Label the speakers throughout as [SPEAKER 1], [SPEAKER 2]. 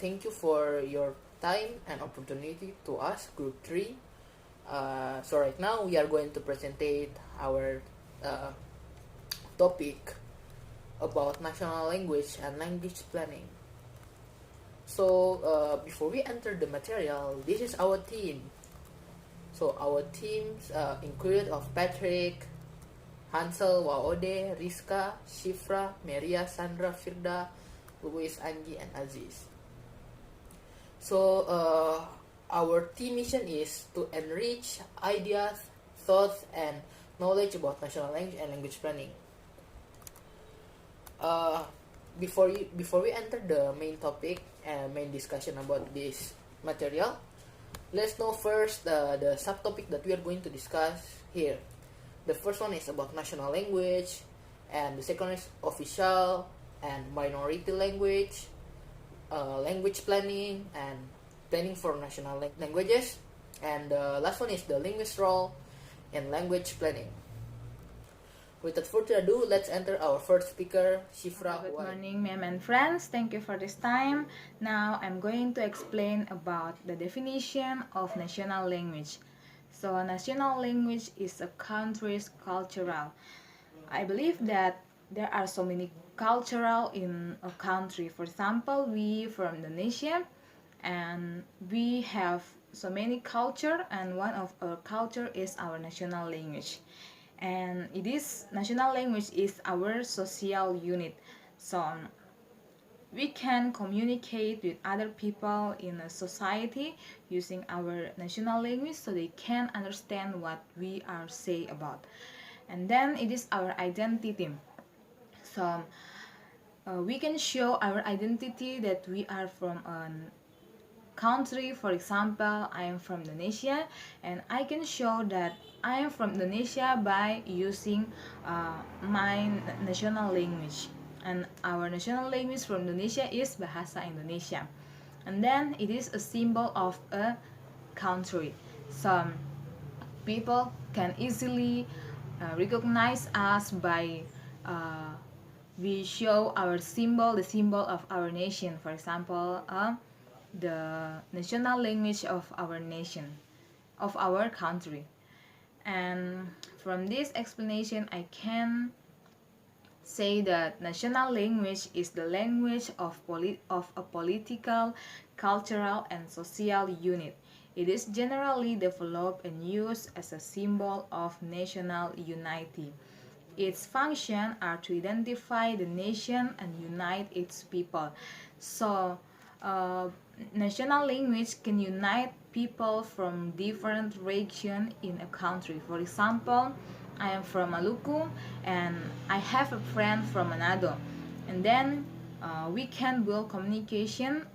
[SPEAKER 1] thank you for your time and opportunity to us, Group 3. So right now we are going to presentate our uh, topic about national language and language planning. So before we enter the material, this is our team. So our teams included of Patrick, Hansel, Waode, Rizka, Shifra, Maria, Sandra, Firda, Luis, Angie, and Aziz. So our team mission is to enrich ideas, thoughts, and knowledge about national language and language planning. Before we enter the main topic and main discussion about this material, let's know first the subtopic that we are going to discuss here. The first one is about national language, and the second is official and minority language, language planning, and planning for national languages, and the last one is the linguist role in language planning. Without further ado, let's enter our first speaker, Shifra.
[SPEAKER 2] Good morning, ma'am and friends. Thank you for this time. Now I'm going to explain about the definition of national language. So national language is a country's cultural. I believe that there are so many cultural in a country. For example, we from Indonesia, and we have so many culture, and one of our culture is our national language. And it is national language is our social unit, so we can communicate with other people in a society using our national language, so they can understand what we are say about. And then it is our identity, so we can show our identity that we are from a country. For example, I am from Indonesia, and I can show that I am from Indonesia by using my national language. And our national language from Indonesia is Bahasa Indonesia. And then it is a symbol of a country. So people can easily recognize us by we show our symbol, the symbol of our nation. For example, the national language of our nation, of our country. And from this explanation, I can say that national language is the language of a political, cultural, and social unit. It is generally developed and used as a symbol of national unity. Its functions are to identify the nation and unite its people. So, national language can unite people from different regions in a country. For example, I am from Maluku and I have a friend from Manado, and then we can build communication.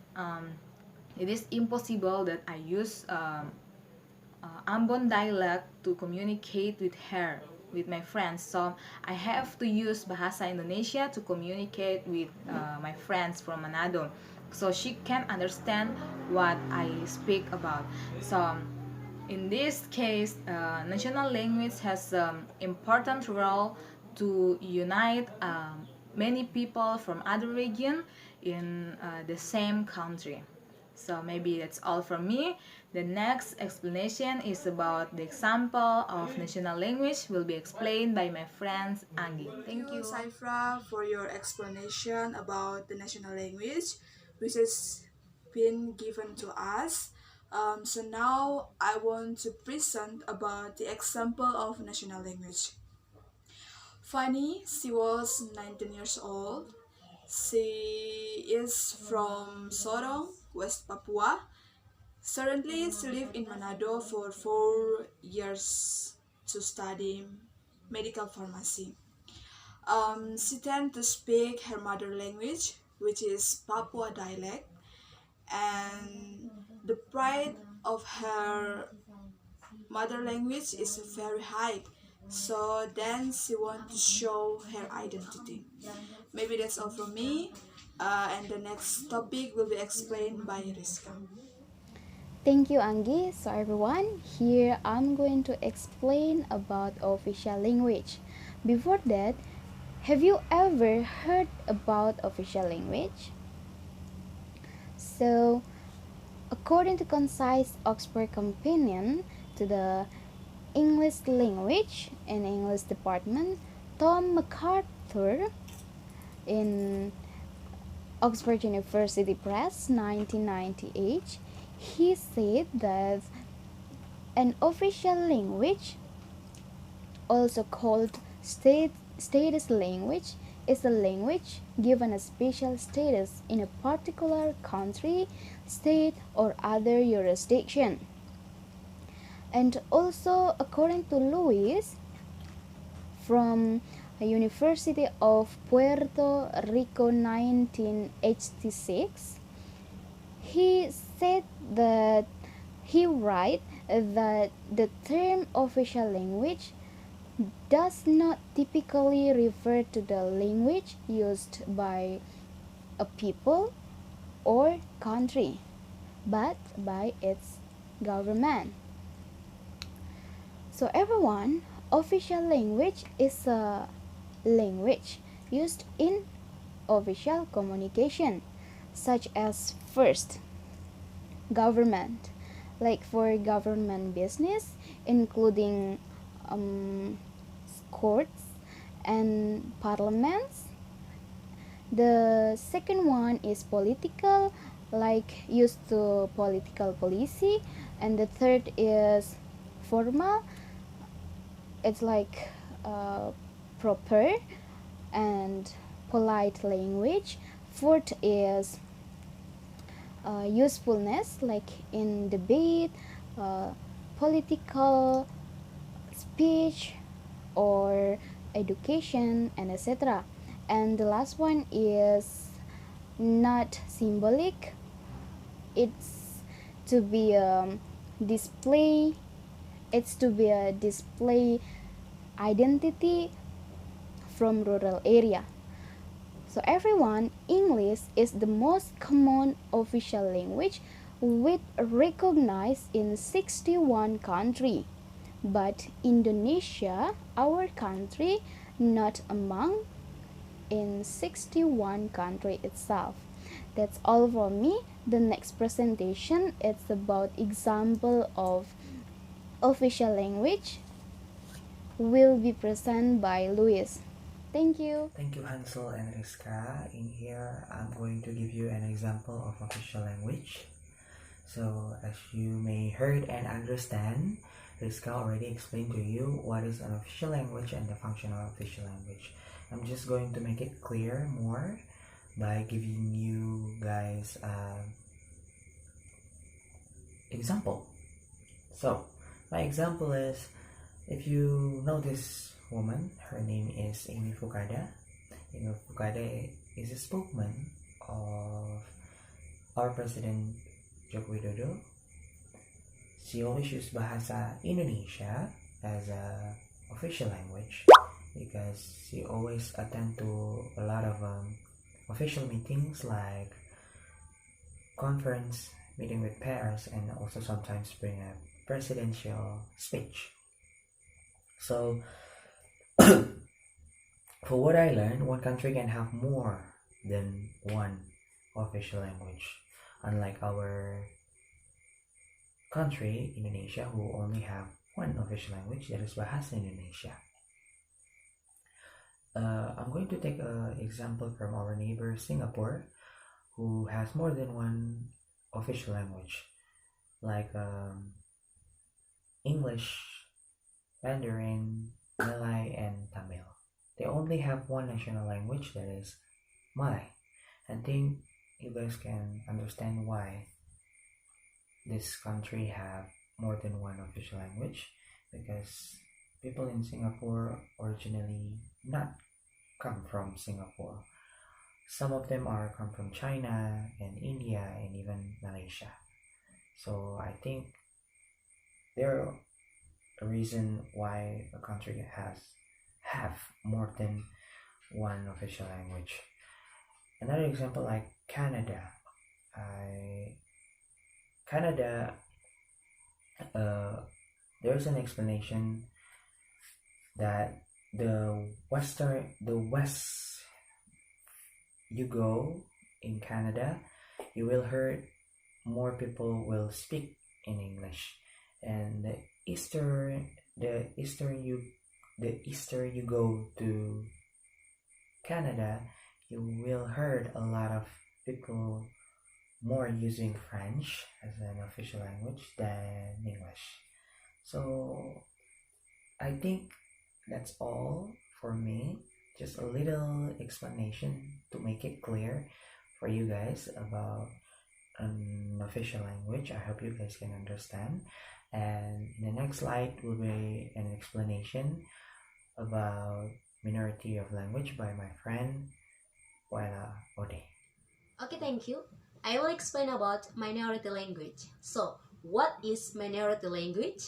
[SPEAKER 2] It is impossible that I use Ambon dialect to communicate with her, with my friends. So I have to use Bahasa Indonesia to communicate with my friends from Manado, so she can understand what I speak about. So in this case, national language has an important role to unite many people from other region in the same country. So maybe that's all from me. The next explanation is about the example of national language will be explained by my friends Angie.
[SPEAKER 3] Thank you, Saifra, for your explanation about the national language, which has been given to us. So now I want to present about the example of national language. Fanny, she was 19 years old. She is from Sorong, West Papua. Currently, she lives in Manado for 4 years to study medical pharmacy. She tends to speak her mother language, which is Papua dialect, and the pride of her mother language is very high. So then she wants to show her identity. Maybe that's all from me, and the next topic will be explained by Rizka.
[SPEAKER 4] Thank you, Angie. So everyone, here I'm going to explain about official language. Before that, have you ever heard about official language? So, according to concise Oxford Companion to the English language and English department, Tom MacArthur in Oxford University Press 1998, he said that an official language, also called status language, is a language given a special status in a particular country, state, or other jurisdiction. And also, according to Lewis, from University of Puerto Rico 1986, he said that he write that the term official language does not typically refer to the language used by a people or country, but by its government. So everyone, official language is a language used in official communication, such as first, government, like for government business, including courts and parliaments. The second one is political, like used to political policy, and the third is formal. It's like proper and polite language. Fourth is usefulness, like in debate, political speech, or education, and etc. And the last one is not symbolic. It's to be display. It's to be a display identity from rural area. So everyone, English is the most common official language with recognized in 61 countries. But Indonesia, our country, not among in 61 country itself. That's all for me. The next presentation is about example of official language will be presented by Luis. Thank you.
[SPEAKER 5] Thank you, Hansel and Rizka. In here, I'm going to give you an example of official language. So, as you may heard and understand, Rizka already explained to you what is an official language and the function of official language. I'm just going to make it clear more by giving you guys an example. So, my example is, if you know this woman, her name is Amy Fukada. Amy Fukada is a spokesman of our President Joko Widodo. She always uses Bahasa Indonesia as a official language because she always attend to a lot of official meetings like conference, meeting with pairs, and also sometimes bring a presidential speech. So, for what I learned, one country can have more than one official language, unlike our country, Indonesia, who only have one official language, that is Bahasa Indonesia. I'm going to take an example from our neighbor Singapore, who has more than one official language, like English, Mandarin, Malay, and Tamil. They only have one national language, that is Malay. I think you guys can understand why this country have more than one official language, because people in Singapore originally not come from Singapore. Some of them are come from China and India and even Malaysia. So I think there are a reason why a country have more than one official language. Another example, like Canada. Canada, there's an explanation that the west you go in Canada, you will hear more people will speak in English. And the easter you go to Canada, you will heard a lot of people more using French as an official language than English. So I think that's all for me. Just a little explanation to make it clear for you guys about an official language. I hope you guys can understand. And in the next slide will be an explanation about minority of language by my friend Waila Ode.
[SPEAKER 6] Okay, thank you. I will explain about minority language. So, what is minority language?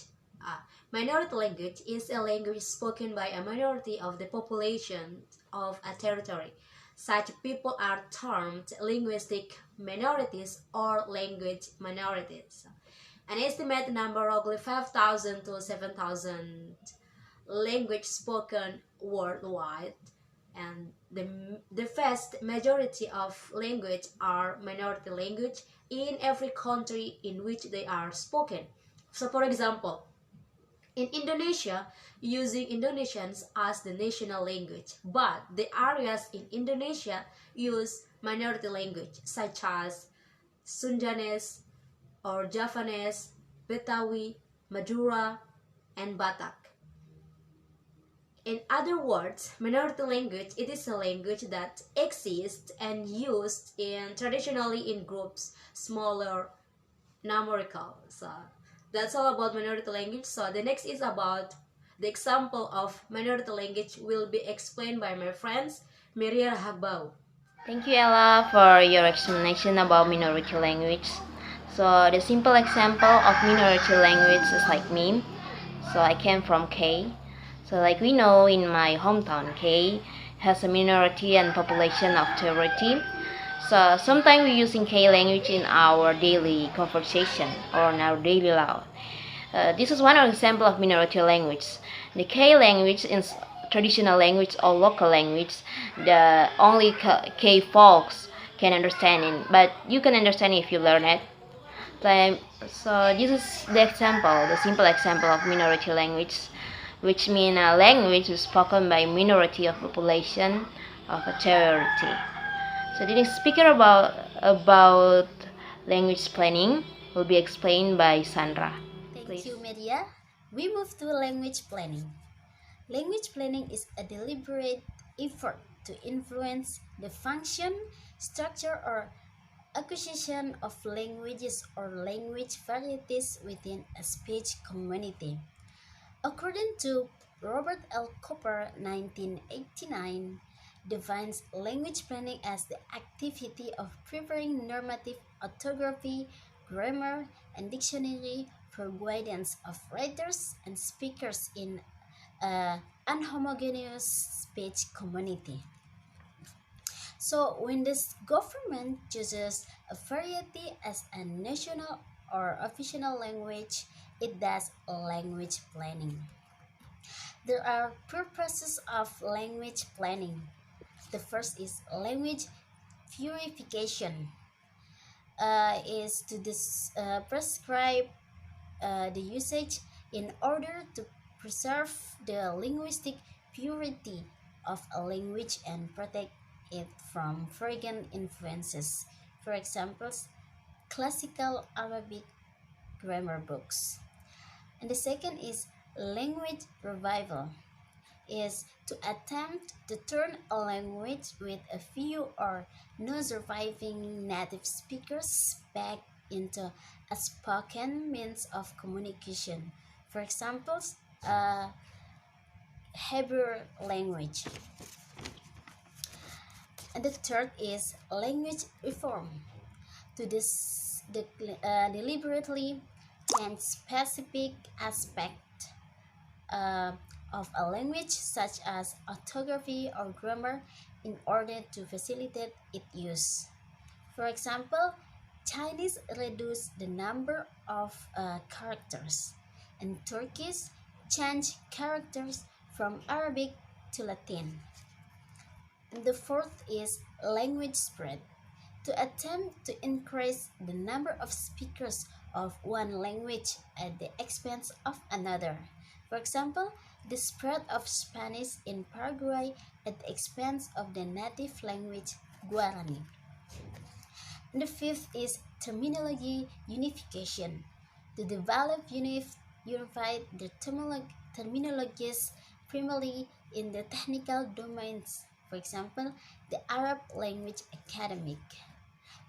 [SPEAKER 6] Minority language is a language spoken by a minority of the population of a territory. Such people are termed linguistic minorities or language minorities. An estimated number of 5,000 to 7,000 language spoken worldwide, and the vast majority of language are minority language in every country in which they are spoken. So for example, in Indonesia, using Indonesians as the national language, but the areas in Indonesia use minority language such as Sundanese or Javanese, Betawi, Madura, and Batak. In other words, minority language, it is a language that exists and used traditionally in groups, smaller, numerical. So that's all about minority language. So the next is about the example of minority language will be explained by my friends Maria Habau.
[SPEAKER 7] Thank you, Ella, for your explanation about minority language. So the simple example of minority language is like me. So I came from K. So like we know, in my hometown, K has a minority and population of 30. So sometimes we using K language in our daily conversation or in our daily life. This is one example of minority language. The K language is traditional language or local language. The only K folks can understand it, but you can understand if you learn it. So this is the simple example of minority language, which means a language spoken by minority of population of a territory. So the next speaker about language planning will be explained by Sandra.
[SPEAKER 8] Thank you, Maria. We move to language planning. Language planning is a deliberate effort to influence the function, structure, or acquisition of languages or language varieties within a speech community. According to Robert L. Cooper, 1989, defines language planning as the activity of preparing normative orthography, grammar, and dictionary for guidance of writers and speakers in an unhomogeneous speech community. So when this government chooses a variety as a national or official language, it does language planning. There are purposes of language planning. The first is language purification, is to prescribe the usage in order to preserve the linguistic purity of a language and protect it from foreign influences. For example, classical Arabic grammar books. And the second is language revival, is to attempt to turn a language with a few or no surviving native speakers back into a spoken means of communication. For example, Hebrew language. And the third is language reform, to deliberately and specific aspect of a language such as orthography or grammar in order to facilitate its use. For example, Chinese reduce the number of characters, and Turkish change characters from Arabic to Latin. And the fourth is language spread, to attempt to increase the number of speakers of one language at the expense of another. For example, the spread of Spanish in Paraguay at the expense of the native language Guarani. And the fifth is terminology unification. To develop unified the terminologies primarily in the technical domains, for example, the Arab Language Academic.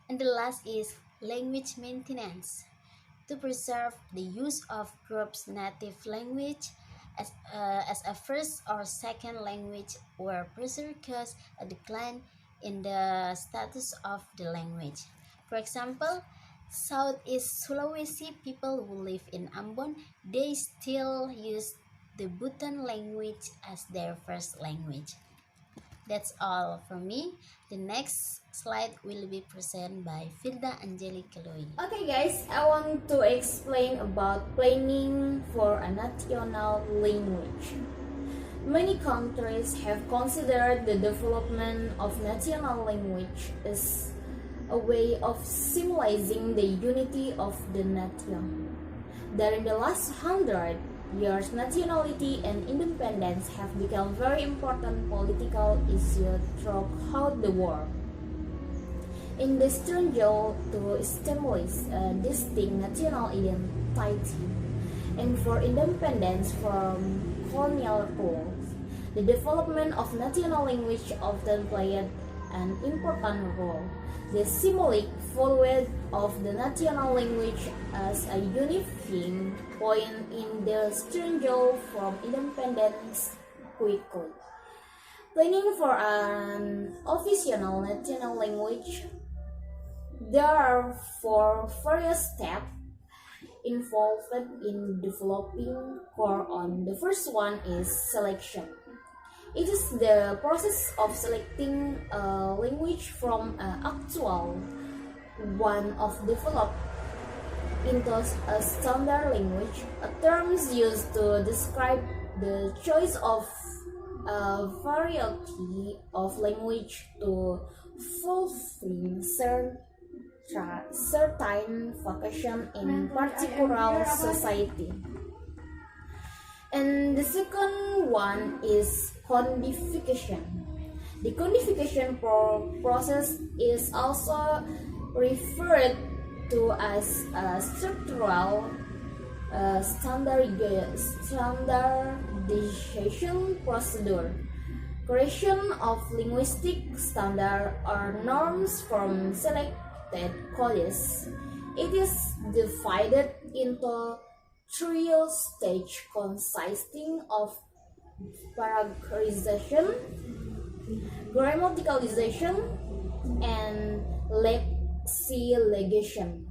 [SPEAKER 8] And the last is language maintenance, to preserve the use of groups' native language as a first or second language where pressure cause a decline in the status of the language. For example, Southeast Sulawesi people who live in Ambon, they still use the Buton language as their first language. That's all from me. The next slide will be presented by Firda Angelica Lui.
[SPEAKER 9] Okay guys, I want to explain about planning for a national language. Many countries have considered the development of national language as a way of symbolizing the unity of the nation. During the last 100 years, nationality and independence have become very important political issues throughout the world. In the struggle to establish a distinct national identity and for independence from colonial rule, the development of national language often played an important role. The symbolic value of the national language as a unifying point in the struggle from independence quickly. Planning for an official national language, there are four various steps involved in developing core on. The first one is selection. It is the process of selecting a language from an actual one of developed into a standard language, a term used to describe the choice of a variety of language to fulfill certain function in particular society. And the second one is codification. The codification process is also referred to as a structural standardization procedure. Creation of linguistic standard or norms from selected codes. It is divided into three stages consisting of paragraphization, grammaticalization, and lexicalization.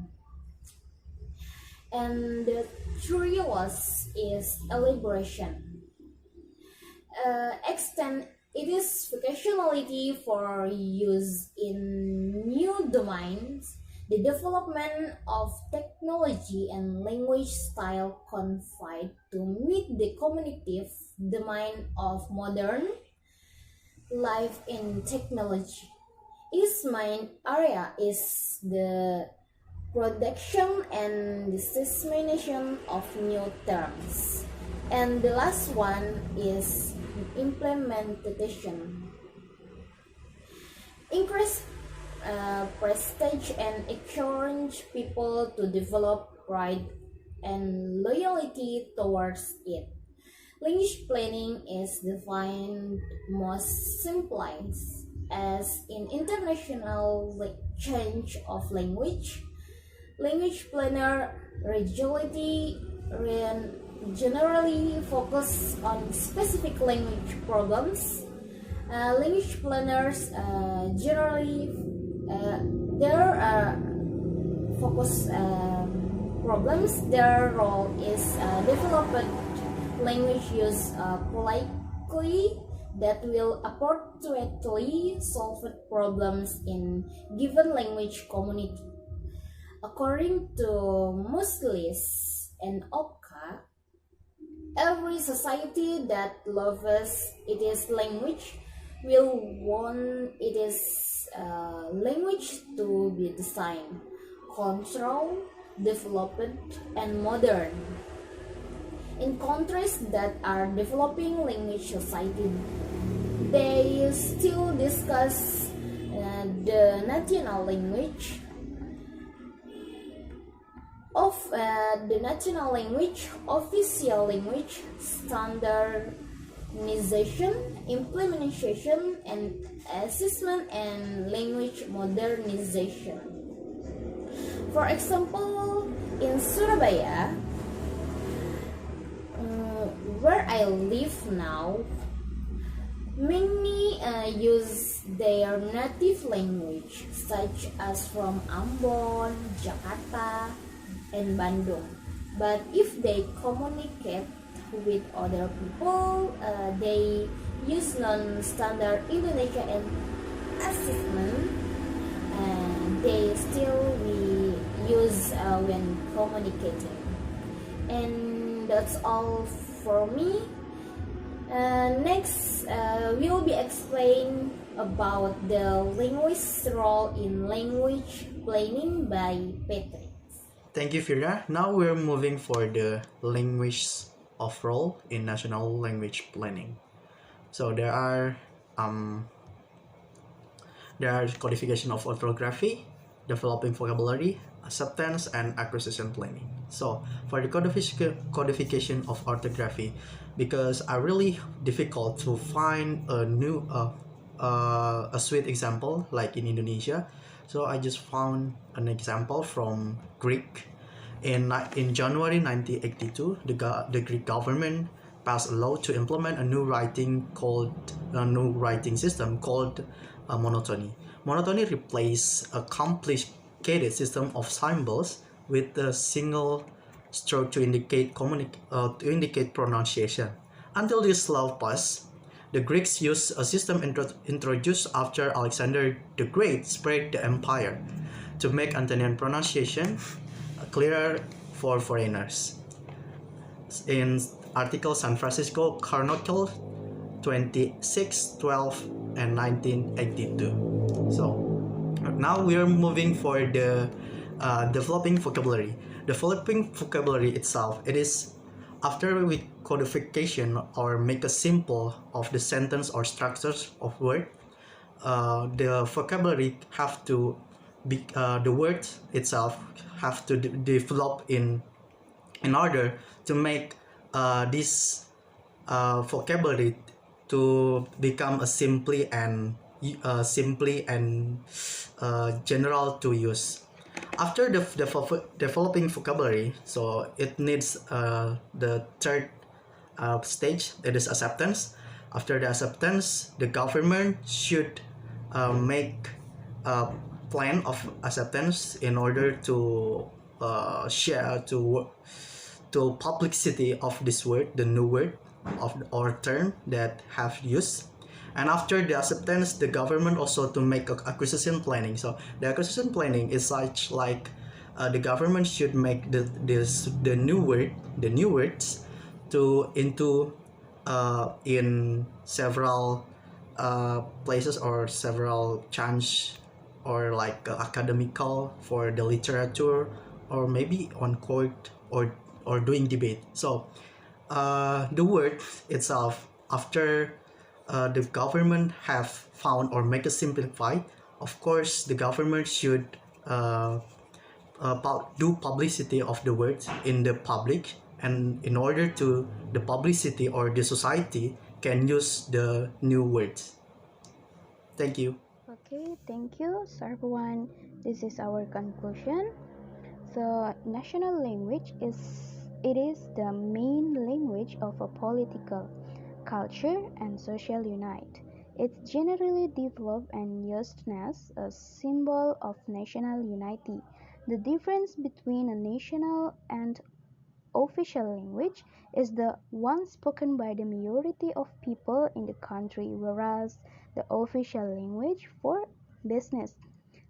[SPEAKER 9] And the three last is elaboration. Extend its functionality for use in new domains. The development of technology and language style confined to meet the cognitive demand of modern life in technology. Its main area is the production and dissemination of new terms. And the last one is implementation. Increase prestige and encourage people to develop pride and loyalty towards it. Language planning is defined most simply as in international exchange of language. Language planner generally focus on specific language problems. Language planners generally their focus problems. Their role is develop language use politely that will appropriately solve problems in given language community. According to Muslis and Oka, every society that loves its language will want its language to be designed, controlled, developed, and modern. In countries that are developing language society, they still discuss the national language official language, standardization, implementation, and assessment, and language modernization. For example, in Surabaya, where I live now, many use their native language, such as from Ambon, Jakarta, and Bandung. But if they communicate with other people, they use non-standard Indonesia and assessment, and they still we use when communicating. And that's all for me. Next, we will be explain about the linguist's role in language planning by Patrick.
[SPEAKER 10] Thank you, Firda. Now we're moving for the language of role in national language planning. So there are codification of orthography, developing vocabulary, acceptance, and acquisition planning. So for the codification of orthography, because I really difficult to find a new a sweet example like in Indonesia, so I just found an example from Greek. In January 1982, the Greek government passed a law to implement a new writing system called monotony. Monotony replaced a complicated system of symbols with a single stroke to indicate pronunciation. Until this law passed, the Greeks used a system introduced after Alexander the Great spread the empire to make Antonian pronunciation clearer for foreigners. In article San Francisco Chronicle 26, 12, and 1982. So now we are moving for the developing vocabulary. Developing vocabulary itself, it is after we codification or make a simple of the sentence or structures of word, the vocabulary have to be the word itself have to develop in order to make this vocabulary to become a simply and general to use. After the developing vocabulary, so it needs the third stage, that is acceptance. After the acceptance, the government should make a plan of acceptance in order to share to publicity of this word, the new word of or term that have used. And after the acceptance, the government also to make acquisition planning. So the acquisition planning is such like the government should make the new words to into in several places or several chance or like academical for the literature or maybe on court or doing debate. So the word itself after the government have found or make it simplified, of course the government should do publicity of the words in the public, and in order to the publicity or the society can use the new words. Thank you.
[SPEAKER 4] Okay, thank you. So everyone, this is our conclusion. So national language is the main language of a political, culture, and social unite. It's generally developed and used as a symbol of national unity. The difference between a national and official language is the one spoken by the majority of people in the country, whereas the official language for business.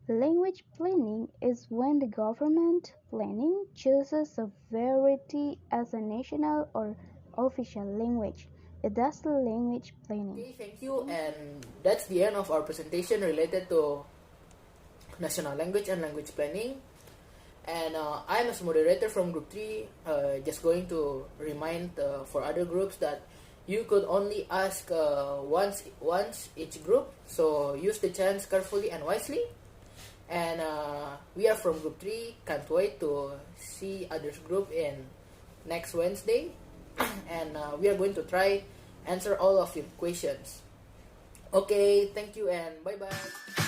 [SPEAKER 4] Language planning is when the government planning chooses a variety as a national or official language. That's the language planning.
[SPEAKER 1] Okay, thank you, and that's the end of our presentation related to national language and language planning. And I'm as moderator from group 3, just going to remind for other groups that you could only ask once each group, so use the chance carefully and wisely. And we are from group 3, can't wait to see others group in next Wednesday. And we are going to try answer all of your questions. Okay, thank you and bye bye.